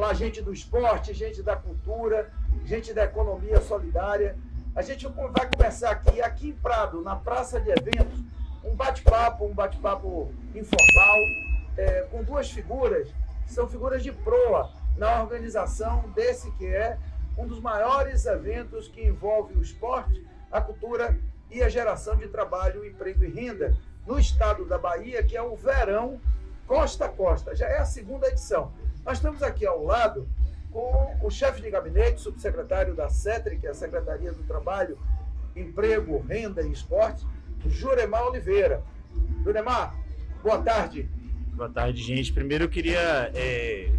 lá gente do esporte, gente da cultura, gente da economia solidária. A gente vai começar aqui em Prado, na praça de eventos, um bate-papo informal, com duas figuras, que são figuras de proa na organização desse que é um dos maiores eventos que envolve o esporte, a cultura e a geração de trabalho, emprego e renda no estado da Bahia, que é o Verão Costa a Costa. Já é a segunda edição. Nós estamos aqui ao lado com o chefe de gabinete, subsecretário da CETRI, que é a Secretaria do Trabalho, Emprego, Renda e Esporte, Juremar Oliveira. Juremar, boa tarde. Boa tarde, gente. Primeiro eu queria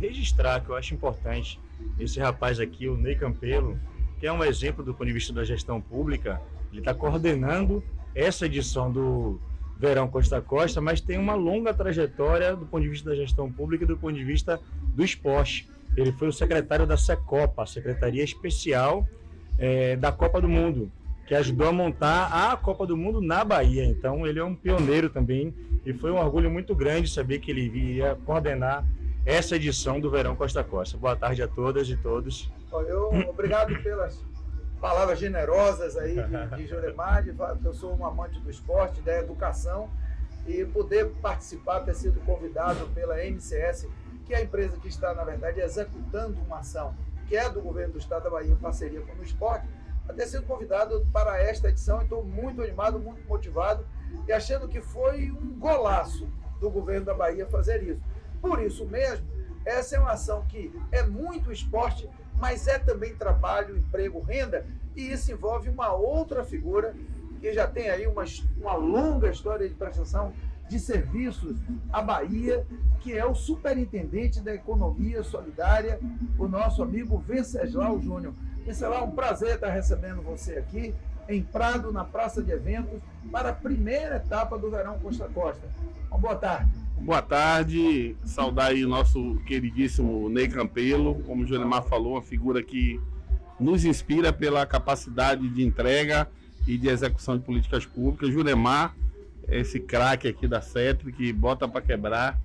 registrar que eu acho importante esse rapaz aqui, o Ney Campelo, que é um exemplo do ponto de vista da gestão pública. Ele está coordenando essa edição do Verão Costa a Costa, mas tem uma longa trajetória do ponto de vista da gestão pública e do ponto de vista do esporte. Ele foi o secretário da Secopa, a Secretaria Especial da Copa do Mundo, que ajudou a montar a Copa do Mundo na Bahia. Então ele é um pioneiro também e foi um orgulho muito grande saber que ele iria coordenar essa edição do Verão Costa a Costa. Boa tarde a todas e todos. Obrigado pelas palavras generosas aí de Juremar, de falar que eu sou um amante do esporte, da educação, e poder participar, ter sido convidado pela MCS, que é a empresa que está, na verdade, executando uma ação que é do governo do estado da Bahia em parceria com o esporte, a ter sido convidado para esta edição. Estou muito animado, muito motivado e achando que foi um golaço do governo da Bahia fazer isso. Por isso mesmo, essa é uma ação que é muito esporte, mas é também trabalho, emprego, renda, e isso envolve uma outra figura que já tem aí uma longa história de prestação de serviços à Bahia, que é o superintendente da economia solidária, o nosso amigo Venceslau Júnior. Venceslau, um prazer estar recebendo você aqui em Prado, na praça de eventos, para a primeira etapa do Verão Costa a Costa. Uma boa tarde. Boa tarde, saudar aí o nosso queridíssimo Ney Campelo, como o Juremar falou, uma figura que nos inspira pela capacidade de entrega e de execução de políticas públicas. Juremar, esse craque aqui da CETRI, que bota para quebrar,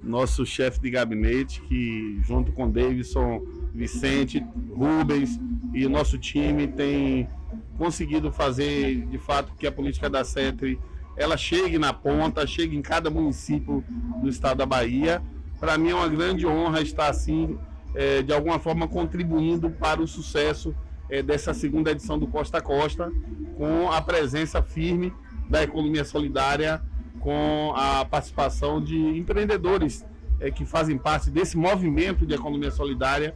nosso chefe de gabinete, que junto com Davidson, Vicente, Rubens e o nosso time tem conseguido fazer de fato que a política da CETRI ela chegue na ponta, chegue em cada município do estado da Bahia. Para mim é uma grande honra estar assim, de alguma forma contribuindo para o sucesso dessa segunda edição do Costa a Costa, com a presença firme da economia solidária, com a participação de empreendedores que fazem parte desse movimento de economia solidária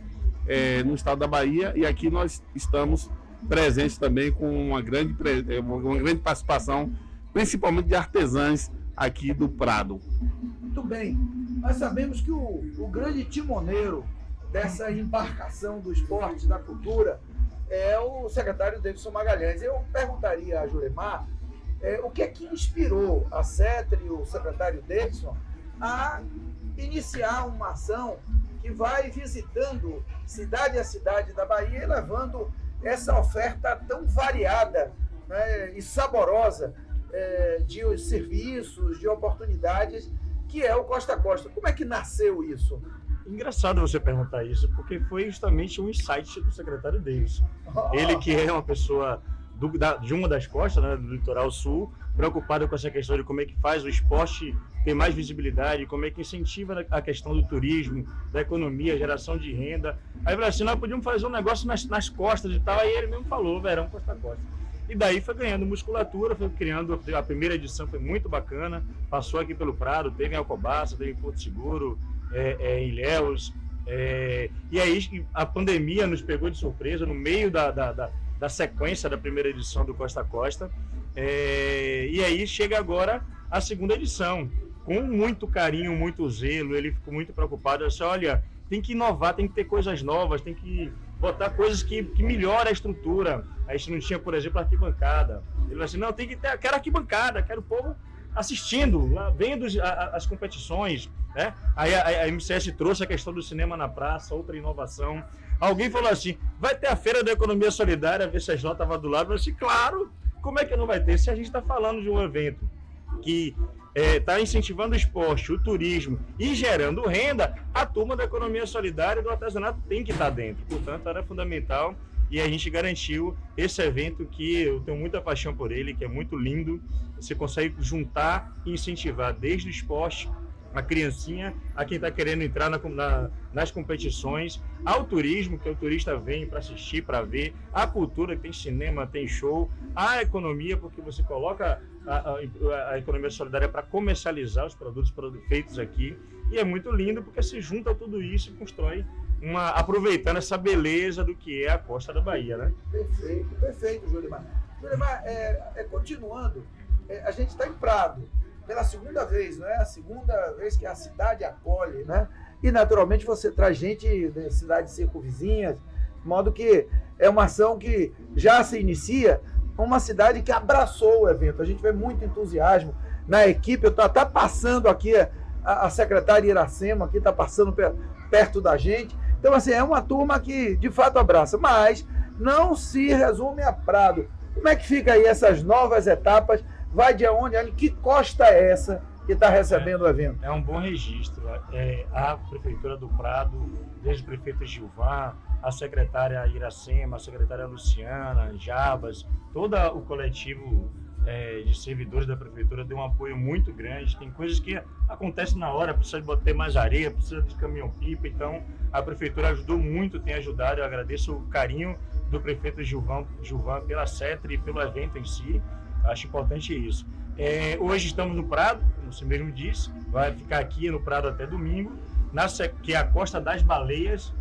no estado da Bahia, e aqui nós estamos presentes também com uma grande participação, principalmente de artesãs aqui do Prado. Muito bem. Nós sabemos que o grande timoneiro dessa embarcação do esporte, da cultura, é o secretário Davidson Magalhães. Eu perguntaria a Juremar o que é que inspirou a CETRI e o secretário Davidson a iniciar uma ação que vai visitando cidade a cidade da Bahia e levando essa oferta tão variada, né, e saborosa de serviços, de oportunidades, que é o Costa a Costa. Como é que nasceu isso? Engraçado você perguntar isso, porque foi justamente um insight do secretário Davidson. Ele que é uma pessoa de uma das costas, né, do litoral sul, preocupado com essa questão de como é que faz o esporte ter mais visibilidade, como é que incentiva a questão do turismo, da economia, geração de renda. Aí falou assim, nós podíamos fazer um negócio nas costas e tal, aí ele mesmo falou, Verão Costa a Costa. E daí foi ganhando musculatura, foi criando, a primeira edição foi muito bacana, passou aqui pelo Prado, teve em Alcobaça, teve em Porto Seguro, em Ilhéus, e aí a pandemia nos pegou de surpresa no meio da sequência da primeira edição do Costa a Costa, e aí chega agora a segunda edição, com muito carinho, muito zelo. Ele ficou muito preocupado, disse, olha, tem que inovar, tem que ter coisas novas, tem que botar coisas que melhorem a estrutura. A gente não tinha, por exemplo, arquibancada. Ele falou assim, não, tem que ter, quero arquibancada, quero o povo assistindo, lá, vendo as competições, né? Aí a MCS trouxe a questão do cinema na praça, outra inovação. Alguém falou assim, vai ter a Feira da Economia Solidária, a Venceslau estava do lado, eu falei assim, claro, como é que não vai ter? Se a gente está falando de um evento que está incentivando o esporte, o turismo e gerando renda, a turma da economia solidária e do artesanato tem que estar dentro. Portanto, era fundamental e a gente garantiu esse evento que eu tenho muita paixão por ele, que é muito lindo. Você consegue juntar e incentivar desde o esporte, a criancinha, a quem está querendo entrar nas competições, ao turismo, que o turista vem para assistir, para ver, a cultura, que tem cinema, tem show, a economia, porque você coloca a economia solidária para comercializar os produtos feitos aqui, e é muito lindo porque se junta tudo isso e constrói aproveitando essa beleza do que é a costa da Bahia, né? Perfeito, Julimar. Julimar, continuando, a gente está em Prado, pela segunda vez, não é? A segunda vez que a cidade acolhe, né? E naturalmente você traz gente de cidades circunvizinhas, de modo que é uma ação que já se inicia, uma cidade que abraçou o evento. A gente vê muito entusiasmo na equipe. Eu estou até passando aqui, a secretária Iracema aqui está passando perto da gente. Então, assim, é uma turma que de fato abraça, mas não se resume a Prado. Como é que fica aí essas novas etapas? Vai de onde? Que costa é essa que está recebendo o evento? É um bom registro. A Prefeitura do Prado, desde o prefeito Gilvan, a secretária Iracema, a secretária Luciana, Jabas, todo o coletivo de servidores da Prefeitura deu um apoio muito grande. Tem coisas que acontecem na hora, precisa de botar mais areia, precisa de caminhão-pipa, então a Prefeitura ajudou muito, tem ajudado. Eu agradeço o carinho do prefeito Gilvan pela CETRE e pelo evento em si. Acho importante isso. Hoje estamos no Prado, como você mesmo disse, vai ficar aqui no Prado até domingo, que é a Costa das Baleias.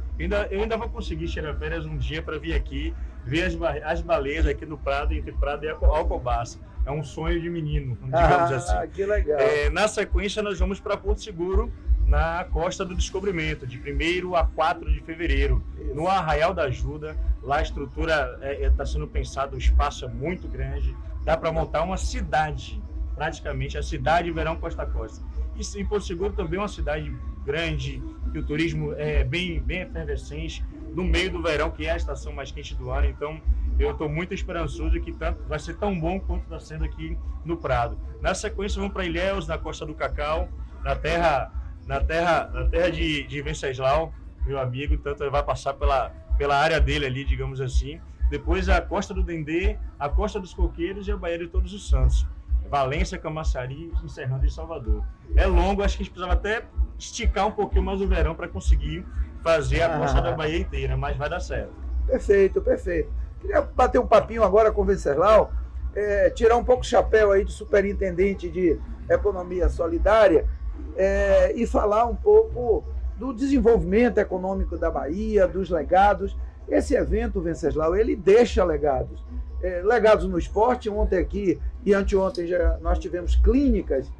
Eu ainda vou conseguir tirar férias um dia para vir aqui, ver as baleias aqui no Prado, entre Prado e Alcobaça. É um sonho de menino, digamos assim. Que legal. Na sequência, nós vamos para Porto Seguro, na Costa do Descobrimento, de 1º a 4 de fevereiro, isso. No Arraial da Ajuda. Lá a estrutura está sendo pensada, o espaço é muito grande, dá para montar uma cidade, praticamente a cidade Verão Costa a Costa. E Porto Seguro também é uma cidade grande, que o turismo é bem efervescente, no meio do verão, que é a estação mais quente do ano. Então eu estou muito esperançoso que vai ser tão bom quanto está sendo aqui no Prado. Na sequência vamos para Ilhéus, na Costa do Cacau, na terra de Venceslau, meu amigo, tanto vai passar pela área dele ali, digamos assim. Depois a Costa do Dendê, a Costa dos Coqueiros e a Baía de Todos os Santos. Valência, Camaçari, encerrando em Salvador. É longo, acho que a gente precisava até esticar um pouquinho mais o verão para conseguir fazer a Costa da Bahia inteira, mas vai dar certo. Perfeito. Queria bater um papinho agora com o Venceslau, tirar um pouco o chapéu aí de superintendente de economia solidária e falar um pouco do desenvolvimento econômico da Bahia, dos legados. Esse evento, Venceslau, ele deixa legados. Legados no esporte. Ontem aqui e anteontem nós tivemos clínicas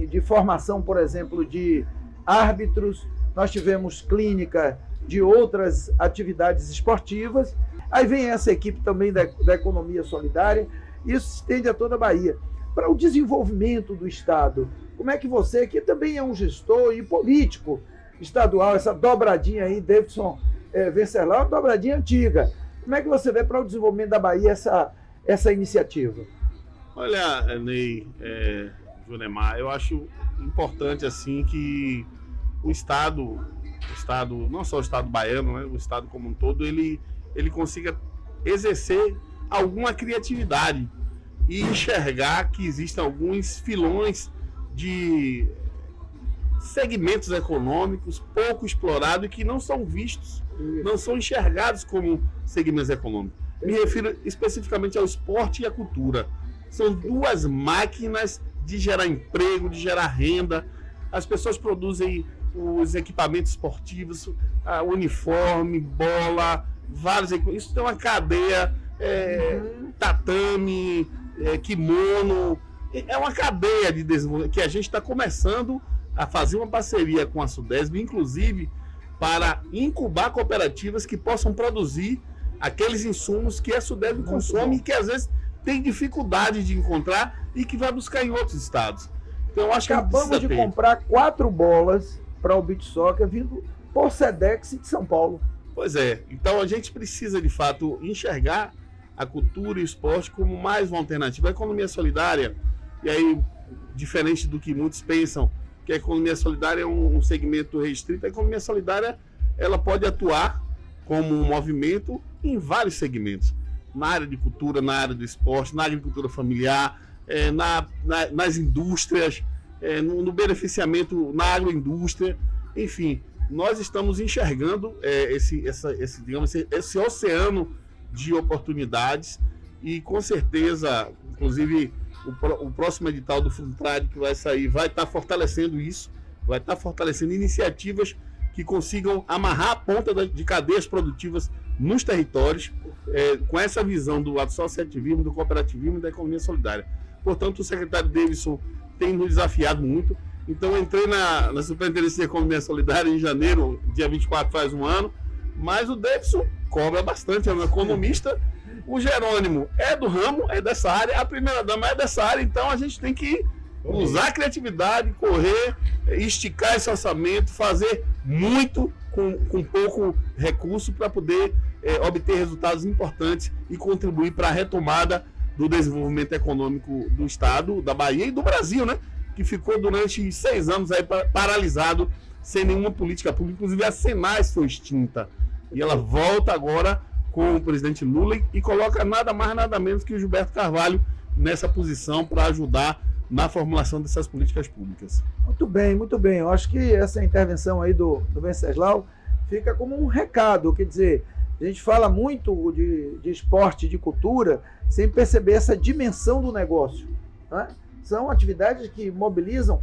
de formação, por exemplo, de árbitros. Nós tivemos clínica de outras atividades esportivas. Aí vem essa equipe também da economia solidária. Isso se estende a toda a Bahia. Para o desenvolvimento do Estado, como é que você, que também é um gestor e político estadual, essa dobradinha aí, Davidson Venceslau, uma dobradinha antiga. Como é que você vê para o desenvolvimento da Bahia essa iniciativa? Olha, Ney, Junemar, eu acho importante assim que o Estado, não só o Estado baiano, né, o Estado como um todo, ele consiga exercer alguma criatividade e enxergar que existem alguns filões de segmentos econômicos pouco explorados e que não são vistos, não são enxergados como segmentos econômicos. Me refiro especificamente ao esporte e à cultura. São duas máquinas de gerar emprego, de gerar renda. As pessoas produzem os equipamentos esportivos, uniforme, bola, vários equipamentos. Isso tem uma cadeia, tatame, kimono. É uma cadeia de desenvolvimento que a gente está começando a fazer uma parceria com a Sudesb, inclusive para incubar cooperativas que possam produzir aqueles insumos que a Sudesb consome e que às vezes tem dificuldade de encontrar e que vai buscar em outros estados. Então eu acho que acabamos de comprar 4 bolas para o beach soccer vindo por Sedex de São Paulo. Pois é, então a gente precisa de fato enxergar a cultura e o esporte como mais uma alternativa. A economia solidária, e aí diferente do que muitos pensam, que a economia solidária é um segmento restrito. A economia solidária, ela pode atuar como um movimento em vários segmentos, na área de cultura, na área do esporte, na agricultura familiar, nas indústrias, no beneficiamento na agroindústria, enfim. Nós estamos enxergando esse oceano de oportunidades e, com certeza, inclusive, o próximo edital do Funtrad que vai sair vai estar fortalecendo isso, vai estar fortalecendo iniciativas que consigam amarrar a ponta de cadeias produtivas nos territórios, com essa visão do associativismo, do cooperativismo e da economia solidária. Portanto, o secretário Davidson tem nos desafiado muito. Então, eu entrei na Superintendência de Economia Solidária em janeiro, dia 24, faz um ano, mas o Davidson cobra bastante, é um economista. O Jerônimo é do ramo, é dessa área, a primeira-dama é dessa área, então a gente tem que usar a criatividade, correr, esticar esse orçamento, fazer muito com pouco recurso para poder obter resultados importantes e contribuir para a retomada do desenvolvimento econômico do Estado, da Bahia e do Brasil, né? Que ficou durante 6 anos aí paralisado, sem nenhuma política pública. Inclusive a Senais foi extinta. E ela volta agora com o presidente Lula e coloca nada mais, nada menos que o Gilberto Carvalho nessa posição para ajudar na formulação dessas políticas públicas. Muito bem, muito bem. Eu acho que essa intervenção aí do Venceslau fica como um recado, quer dizer, a gente fala muito de esporte, de cultura, sem perceber essa dimensão do negócio, né? São atividades que mobilizam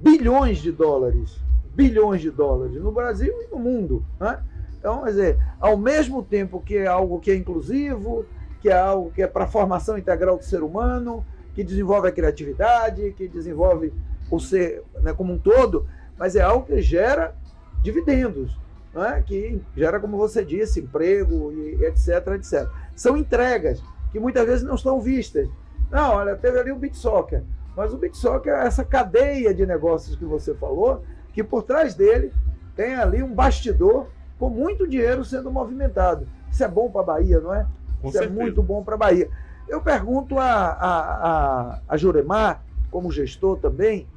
bilhões de dólares no Brasil e no mundo, né? Então, quer dizer, ao mesmo tempo que é algo que é inclusivo, que é algo que é para a formação integral do ser humano, que desenvolve a criatividade, que desenvolve o ser, né, como um todo, mas é algo que gera dividendos, né, que gera, como você disse, emprego e etc, etc. São entregas que muitas vezes não estão vistas. Não, olha, teve ali o Beach Soccer, mas o Beach Soccer é essa cadeia de negócios que você falou, que por trás dele tem ali um bastidor com muito dinheiro sendo movimentado. Isso é bom para a Bahia, não é? Isso é muito bom para a Bahia. Eu pergunto a Juremar, como gestor também,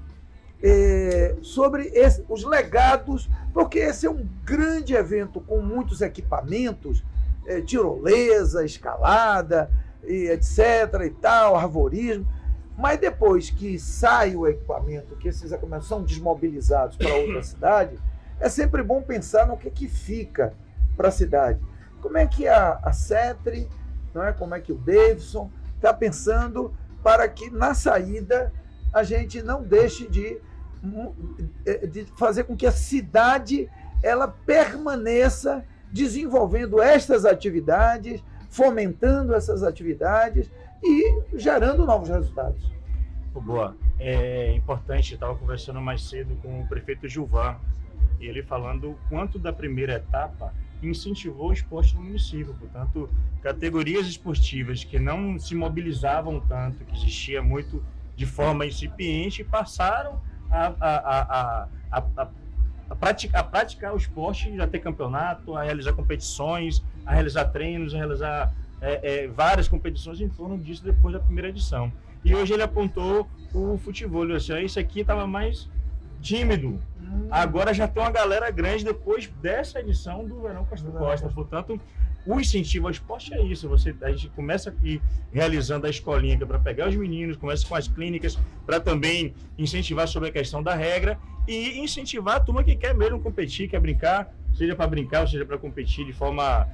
sobre os legados, porque esse é um grande evento com muitos equipamentos, tirolesa, escalada, e etc. e tal, arvorismo, mas depois que sai o equipamento, que esses equipamentos são desmobilizados para outra cidade, é sempre bom pensar no que fica para a cidade. Como é que a CETRI, não é? Como é que o Davidson está pensando para que na saída a gente não deixe de fazer com que a cidade ela permaneça desenvolvendo estas atividades, fomentando essas atividades e gerando novos resultados. Boa. É importante, eu estava conversando mais cedo com o prefeito Gilvan, e ele falando o quanto da primeira etapa incentivou o esporte no município. Portanto, categorias esportivas que não se mobilizavam tanto, que existia muito de forma incipiente, passaram a praticar o esporte, a ter campeonato, a realizar competições, a realizar treinos, a realizar várias competições em torno disso depois da primeira edição. E hoje ele apontou o futebol, ele disse, isso aqui estava mais tímido. Agora já tem uma galera grande depois dessa edição do Verão Costa Costa. Portanto, o incentivo ao esporte é isso. A gente começa aqui realizando a escolinha para pegar os meninos, começa com as clínicas para também incentivar sobre a questão da regra e incentivar a turma que quer mesmo competir, quer brincar, seja para brincar ou seja para competir de forma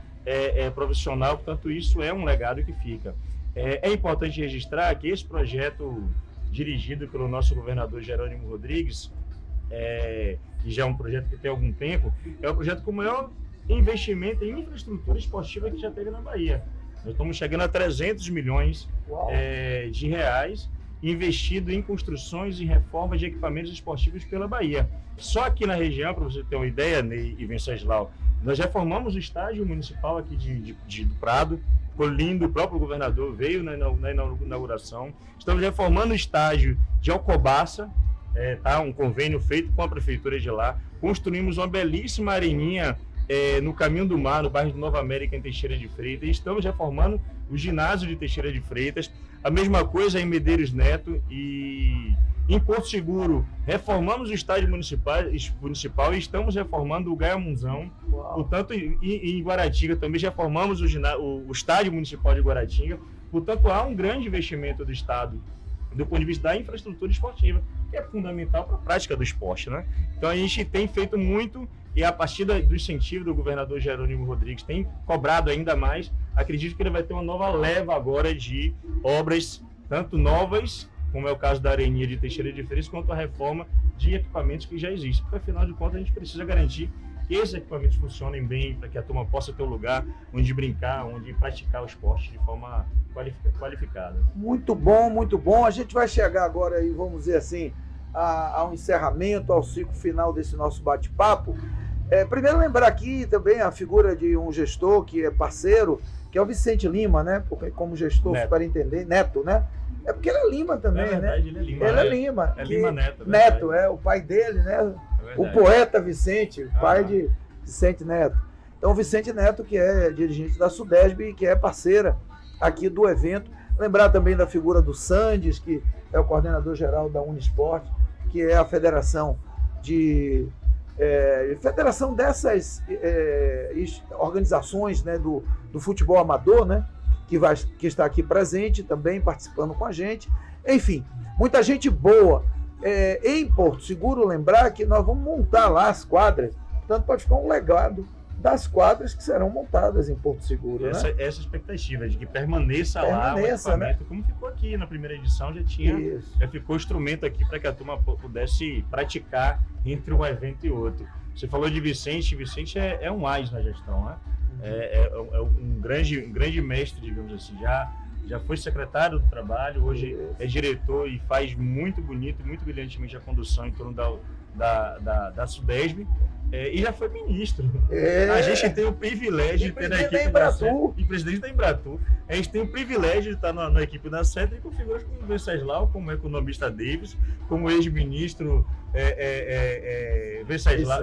profissional. Portanto, isso é um legado que fica. É importante registrar que esse projeto dirigido pelo nosso governador Jerônimo Rodrigues, que já é um projeto que tem algum tempo, é o projeto com o maior investimento em infraestrutura esportiva que já teve na Bahia. Nós estamos chegando a 300 milhões de reais investido em construções e reformas de equipamentos esportivos pela Bahia. Só aqui na região, para você ter uma ideia, Ney e Venceslau, nós reformamos o estádio municipal aqui do Prado, ficou lindo, o próprio governador veio na inauguração. Estamos reformando o estádio de Alcobaça, um convênio feito com a prefeitura de lá. Construímos uma belíssima areninha no Caminho do Mar, no bairro de Nova América, em Teixeira de Freitas. E estamos reformando o ginásio de Teixeira de Freitas. A mesma coisa em Medeiros Neto e Em Porto Seguro, reformamos o estádio municipal e estamos reformando o Gaiamunzão. Portanto, em Guaratinga também já reformamos o estádio municipal de Guaratinga. Portanto, há um grande investimento do Estado do ponto de vista da infraestrutura esportiva, que é fundamental para a prática do esporte, né? Então a gente tem feito muito e a partir do incentivo do governador Jerônimo Rodrigues tem cobrado ainda mais. Acredito que ele vai ter uma nova leva agora de obras, tanto novas, como é o caso da Areninha de Teixeira de Freitas, quanto a reforma de equipamentos que já existem. Porque afinal de contas a gente precisa garantir que esses equipamentos funcionem bem, para que a turma possa ter um lugar onde brincar, onde praticar o esporte de forma qualificada. Muito bom, muito bom. A gente vai chegar agora aí, vamos dizer assim, ao encerramento, ao ciclo final desse nosso bate-papo. Primeiro lembrar aqui também a figura de um gestor que é parceiro, que é o Vicente Lima, né? Porque como gestor superintendente, Neto, né? É porque ele é Lima também, verdade, né? Ele é Lima. Ele é Lima. É Lima Neto. Neto, o pai dele, né? O poeta Vicente, pai de Vicente Neto. Então, Vicente Neto, que é dirigente da Sudesb e que é parceira aqui do evento. Lembrar também da figura do Sandes, que é o coordenador geral da Unisport, que é a federação dessas organizações, né, do futebol amador, né, que está aqui presente também, participando com a gente. Enfim, muita gente boa. Em Porto Seguro, lembrar que nós vamos montar lá as quadras, portanto pode ficar um legado das quadras que serão montadas em Porto Seguro. Essa expectativa de que permaneça lá o equipamento, né? Como ficou aqui na primeira edição, já ficou instrumento aqui para que a turma pudesse praticar entre um evento e outro. Você falou de Vicente é um AIS na gestão, né? É um grande mestre, digamos assim, já foi secretário do trabalho, hoje é diretor e faz muito bonito, muito brilhantemente a condução em torno da Sudesb, e já foi ministro. A gente tem o privilégio de ter na equipe da CETRI, e presidente da Embratur. A gente tem o privilégio de estar na equipe da CETRI com figuras como o Venceslau, como o economista Davis, como o ex-ministro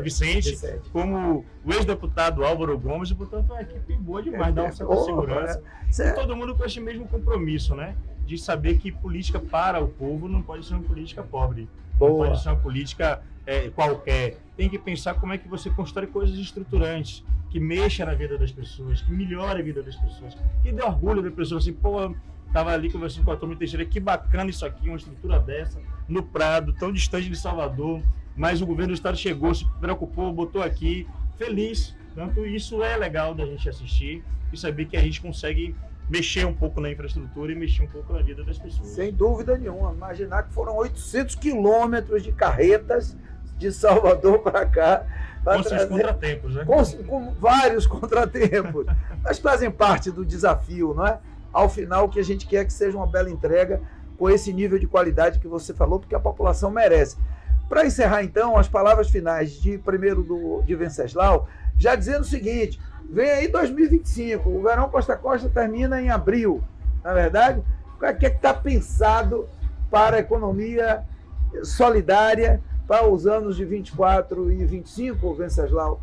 Vicente, como o ex-deputado Álvaro Gomes, e portanto é uma equipe boa demais, dá uma certa segurança. E todo mundo com esse mesmo compromisso, né? De saber que política para o povo não pode ser uma política pobre, não pode ser uma política qualquer. Tem que pensar como é que você constrói coisas estruturantes, que mexa na vida das pessoas, que melhore a vida das pessoas, que dê orgulho da pessoa, assim, pô, tava ali conversando com a turma Teixeira, que bacana isso aqui, uma estrutura dessa, no Prado, tão distante de Salvador, mas o governo do estado chegou, se preocupou, botou aqui, feliz. Tanto isso é legal da gente assistir e saber que a gente consegue mexer um pouco na infraestrutura e mexer um pouco na vida das pessoas. Sem dúvida nenhuma. Imaginar que foram 800 quilômetros de carretas de Salvador para cá. Com seus contratempos, né? Com vários contratempos. Mas fazem parte do desafio, não é? Ao final, o que a gente quer é que seja uma bela entrega com esse nível de qualidade que você falou, porque a população merece. Para encerrar, então, as palavras finais de Venceslau, já dizendo o seguinte: vem aí 2025, o Verão Costa a Costa termina em abril, na verdade. O que é que está pensado para a economia solidária para os anos de 24 e 25, Venceslau?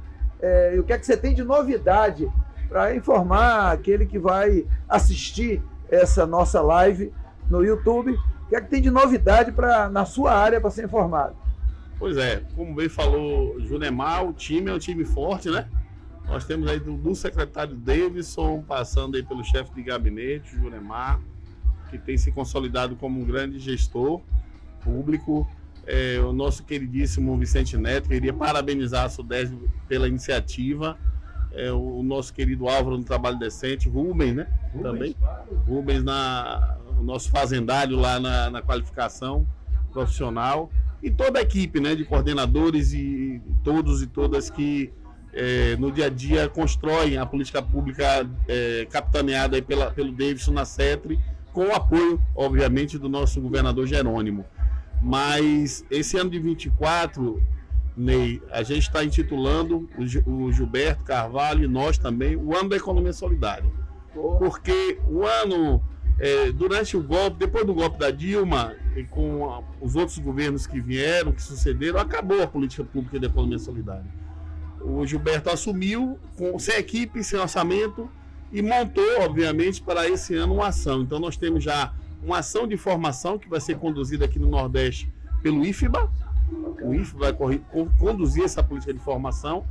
E o que é que você tem de novidade para informar aquele que vai assistir essa nossa live no YouTube? O que é que tem de novidade na sua área para ser informado? Pois é, como bem falou Junemar, o time é um time forte, né? Nós temos aí do secretário Davidson, passando aí pelo chefe de gabinete, Junemar, que tem se consolidado como um grande gestor público. O nosso queridíssimo Vicente Neto, queria parabenizar a Sudesb pela iniciativa. O nosso querido Álvaro no Trabalho Decente, Rubens, né? Também. Claro. Rubens, o nosso fazendário lá na qualificação profissional. E toda a equipe, né, de coordenadores e todos e todas que no dia a dia constroem a política pública capitaneada aí pelo Davidson na CETRI, com o apoio, obviamente, do nosso governador Jerônimo. Mas esse ano de 24, Ney, a gente está intitulando, o Gilberto Carvalho e nós também, o ano da economia solidária. Porque o ano, durante o golpe, depois do golpe da Dilma, e com os outros governos que vieram, que sucederam, acabou a política pública de economia solidária. O Gilberto assumiu sem equipe, sem orçamento, e montou, obviamente, para esse ano uma ação. Então nós temos já uma ação de formação que vai ser conduzida aqui no Nordeste pelo IFBA. O IFBA vai conduzir essa política de formação.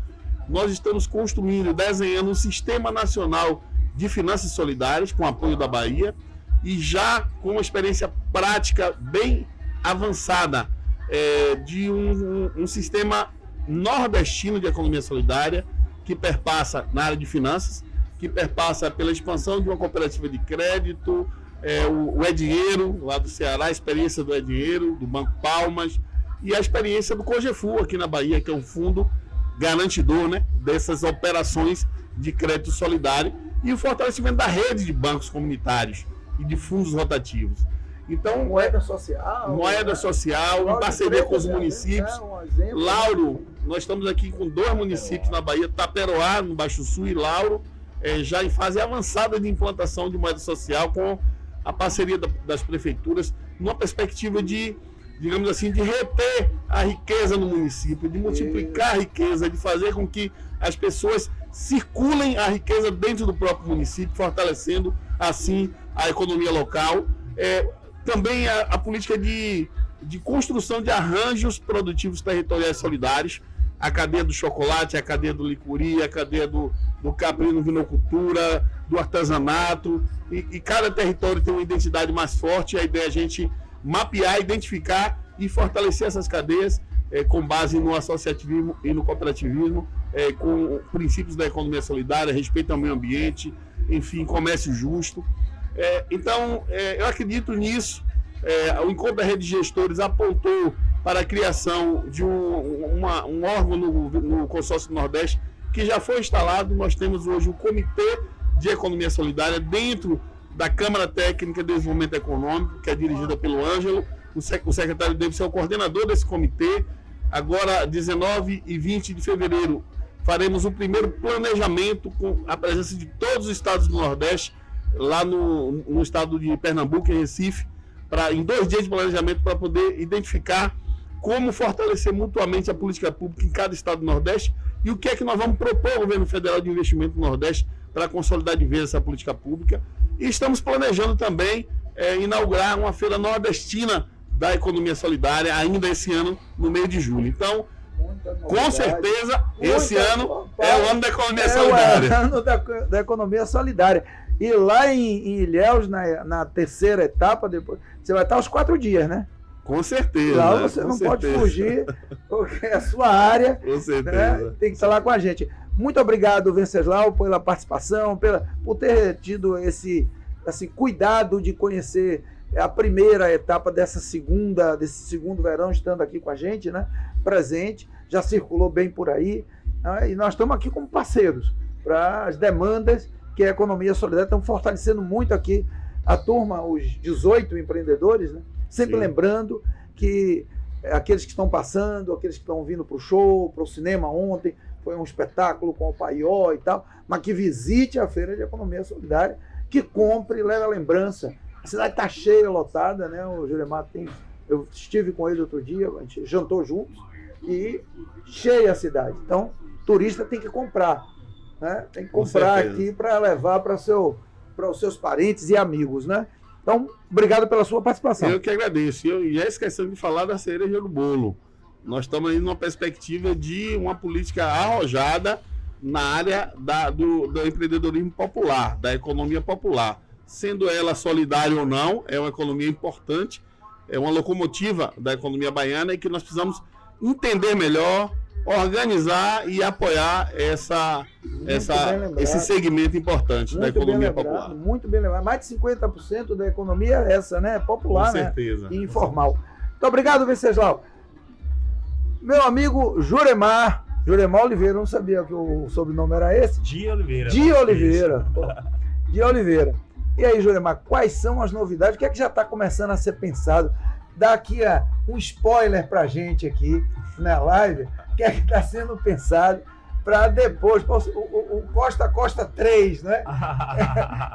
Nós estamos construindo, desenhando um Sistema Nacional de Finanças Solidárias, com apoio da Bahia, e já com uma experiência prática bem avançada de um sistema nordestino de economia solidária, que perpassa na área de finanças, que perpassa pela expansão de uma cooperativa de crédito, o É-Dinheiro, lá do Ceará, a experiência do É-Dinheiro, do Banco Palmas, e a experiência do COGEFU, aqui na Bahia, que é um fundo garantidor, né, dessas operações de crédito solidário, e o fortalecimento da rede de bancos comunitários e de fundos rotativos. Então, moeda social, em parceria com os municípios. Lauro, nós estamos aqui com 2 municípios na Bahia, Taperoá, no Baixo Sul, e Lauro, já em fase avançada de implantação de moeda social, com a parceria das prefeituras, numa perspectiva de, digamos assim, de reter a riqueza no município, de multiplicar a riqueza, de fazer com que as pessoas circulem a riqueza dentro do próprio município, fortalecendo assim a economia local. Também a política de construção de arranjos produtivos territoriais solidários, a cadeia do chocolate, a cadeia do licuri, a cadeia do caprino vinocultura, do artesanato, e cada território tem uma identidade mais forte. A ideia é a gente mapear, identificar e fortalecer essas cadeias com base no associativismo e no cooperativismo, com princípios da economia solidária, respeito ao meio ambiente, enfim, comércio justo. Então, eu acredito nisso. O encontro da rede de gestores apontou para a criação de um órgão no Consórcio do Nordeste, que já foi instalado. Nós temos hoje um Comitê de Economia Solidária dentro da Câmara Técnica de Desenvolvimento Econômico, que é dirigida pelo Ângelo. O secretário deve ser o coordenador desse comitê. Agora, 19 e 20 de fevereiro, faremos o primeiro planejamento com a presença de todos os estados do Nordeste, lá no estado de Pernambuco e Recife, em 2 dias de planejamento, para poder identificar como fortalecer mutuamente a política pública em cada estado do Nordeste e o que é que nós vamos propor ao governo federal de investimento no Nordeste para consolidar de vez essa política pública. E estamos planejando também inaugurar uma feira nordestina da economia solidária ainda esse ano, no mês de julho. Então, com certeza, esse ano é o ano da economia solidária. É o ano da economia solidária. E lá em Ilhéus, na terceira etapa, depois, você vai estar os 4 dias, né? Com certeza. Lá você não pode fugir, porque é a sua área. Com certeza. Né? Tem que estar lá com a gente. Muito obrigado, Venceslau, pela participação, por ter tido esse cuidado de conhecer a primeira etapa desse segundo verão, estando aqui com a gente, né? Presente, já circulou bem por aí. Né? E nós estamos aqui como parceiros para as demandas que a economia solidária está fortalecendo muito aqui a turma, os 18 empreendedores, né? Sempre lembrando que aqueles que estão passando, aqueles que estão vindo para o show, para o cinema ontem, foi um espetáculo com o Paió e tal, mas que visite a Feira de Economia Solidária, que compre, leve a lembrança. A cidade está cheia, lotada, né? O Juremar eu estive com ele outro dia, a gente jantou juntos, e cheia a cidade. Então, turista tem que comprar, né? Tem que comprar aqui para levar para os seus parentes e amigos, né? Então, obrigado pela sua participação. Eu que agradeço. E já esquecendo de falar da cereja do bolo. Nós estamos aí numa perspectiva de uma política arrojada na área do empreendedorismo popular, da economia popular. Sendo ela solidária ou não, é uma economia importante, é uma locomotiva da economia baiana e que nós precisamos entender melhor, organizar e apoiar esse segmento importante da economia popular. Muito bem lembrado. Mais de 50% da economia é essa, né? Popular, com certeza, né? E informal. Muito obrigado, Venceslau. Meu amigo Juremar Oliveira, não sabia que o sobrenome era esse? Dia Oliveira. Dia Oliveira. E aí, Juremar, quais são as novidades? O que é que já está começando a ser pensado? Dá aqui um spoiler para a gente aqui na live. O que é que está sendo pensado para depois, o Costa 3, né?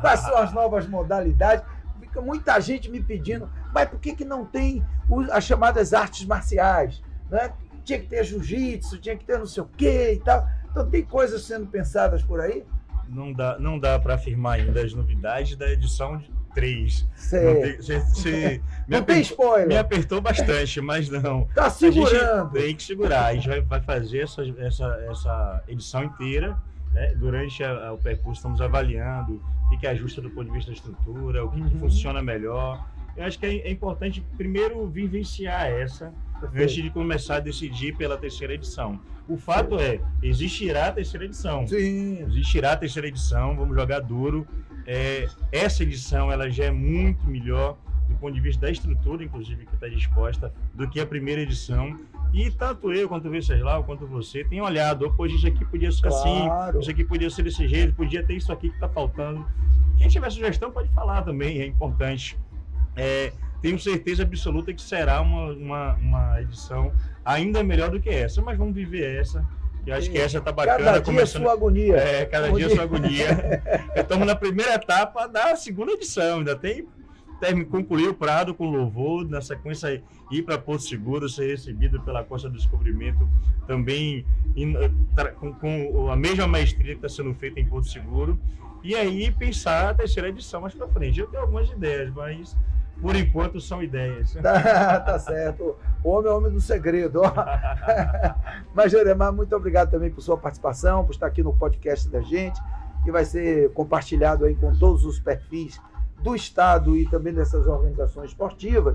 Quais são as novas modalidades? Fica muita gente me pedindo, mas por que não tem as chamadas artes marciais? Né? Tinha que ter jiu-jitsu, tinha que ter não sei o quê e tal. Então tem coisas sendo pensadas por aí? Não dá para afirmar ainda as novidades da edição 3. Você não tem spoiler. Me apertou bastante, mas não. Tá segurando. A gente tem que segurar. A gente vai fazer essa edição inteira. Né? Durante o percurso estamos avaliando o que ajusta do ponto de vista da estrutura, o que funciona melhor. Eu acho que é importante primeiro vivenciar essa, antes de começar a decidir pela terceira edição. O fato é, existirá a terceira edição. Sim. Existirá a terceira edição, vamos jogar duro. Essa edição ela já é muito melhor do ponto de vista da estrutura, inclusive, que está disposta, do que a primeira edição. E tanto eu, quanto o Venceslau, quanto você, tem olhado, pois isso aqui podia ser assim, isso aqui podia ser desse jeito, podia ter isso aqui que está faltando. Quem tiver sugestão pode falar também, é importante. Tenho certeza absoluta que será uma edição ainda melhor do que essa, mas vamos viver essa. Eu acho que essa está bacana. Cada dia sua agonia. Cada dia sua agonia. Estamos na primeira etapa da segunda edição, ainda tem concluir o Prado com louvor, na sequência ir para Porto Seguro, ser recebido pela Costa do Descobrimento, também com a mesma maestria que está sendo feita em Porto Seguro, e aí pensar a terceira edição mais para frente. Eu tenho algumas ideias, mas por enquanto são ideias. Tá certo. O homem é homem do segredo. Mas, Joremar, muito obrigado também por sua participação, por estar aqui no podcast da gente, que vai ser compartilhado aí com todos os perfis do Estado e também dessas organizações esportivas,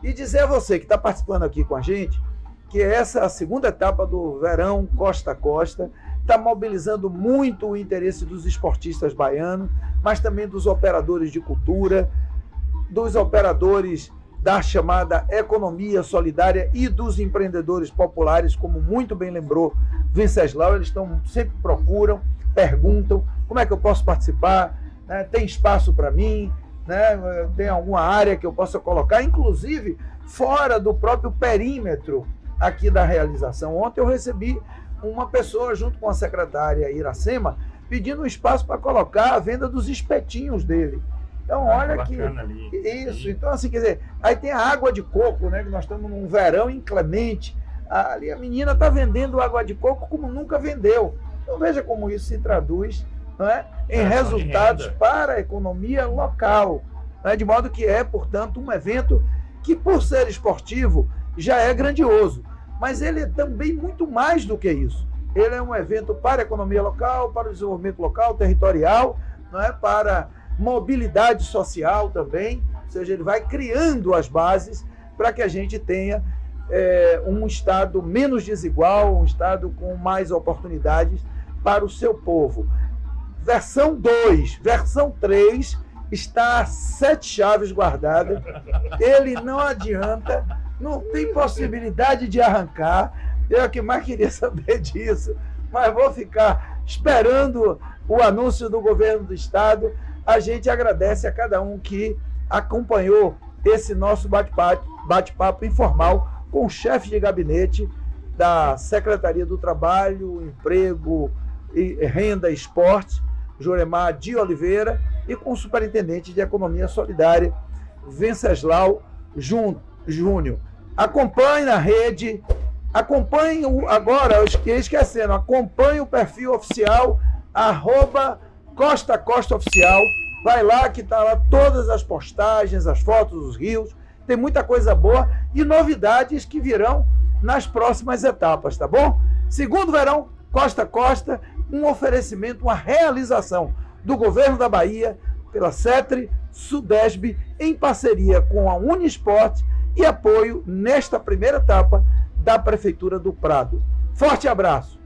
e dizer a você que está participando aqui com a gente que essa a segunda etapa do Verão Costa a Costa está mobilizando muito o interesse dos esportistas baianos, mas também dos operadores de cultura, dos operadores da chamada economia solidária e dos empreendedores populares, como muito bem lembrou Venceslau. Eles sempre procuram, perguntam como é que eu posso participar, né? Tem espaço para mim, né? Tem alguma área que eu possa colocar, inclusive fora do próprio perímetro aqui da realização. Ontem eu recebi uma pessoa junto com a secretária Iracema pedindo um espaço para colocar a venda dos espetinhos dele. Então, olha que isso. Então, assim, quer dizer, aí tem a água de coco, né? Que nós estamos num verão inclemente. Ali a menina está vendendo água de coco como nunca vendeu. Então, veja como isso se traduz, não é, em resultados para a economia local. Né? De modo que portanto, um evento que, por ser esportivo, já é grandioso. Mas ele é também muito mais do que isso. Ele é um evento para a economia local, para o desenvolvimento local, territorial, não é, para mobilidade social também, ou seja, ele vai criando as bases para que a gente tenha um Estado menos desigual, um Estado com mais oportunidades para o seu povo. Versão 2, versão 3 está a 7 chaves guardada, ele não adianta, não tem possibilidade de arrancar. Eu que mais queria saber disso, mas vou ficar esperando o anúncio do governo do Estado. A gente agradece a cada um que acompanhou esse nosso bate-papo informal com o chefe de gabinete da Secretaria do Trabalho, Emprego, Renda e Esporte, Joremar de Oliveira, e com o superintendente de Economia Solidária, Venceslau Júnior. Acompanhe na rede, acompanhe agora, esquecendo, acompanhe o perfil oficial, @Costa Costa Oficial. Vai lá que está lá todas as postagens, as fotos dos rios, tem muita coisa boa e novidades que virão nas próximas etapas, tá bom? Segundo Verão Costa a Costa, um oferecimento, uma realização do Governo da Bahia, pela CETRE, Sudesb, em parceria com a Unisport e apoio nesta primeira etapa da Prefeitura do Prado. Forte abraço!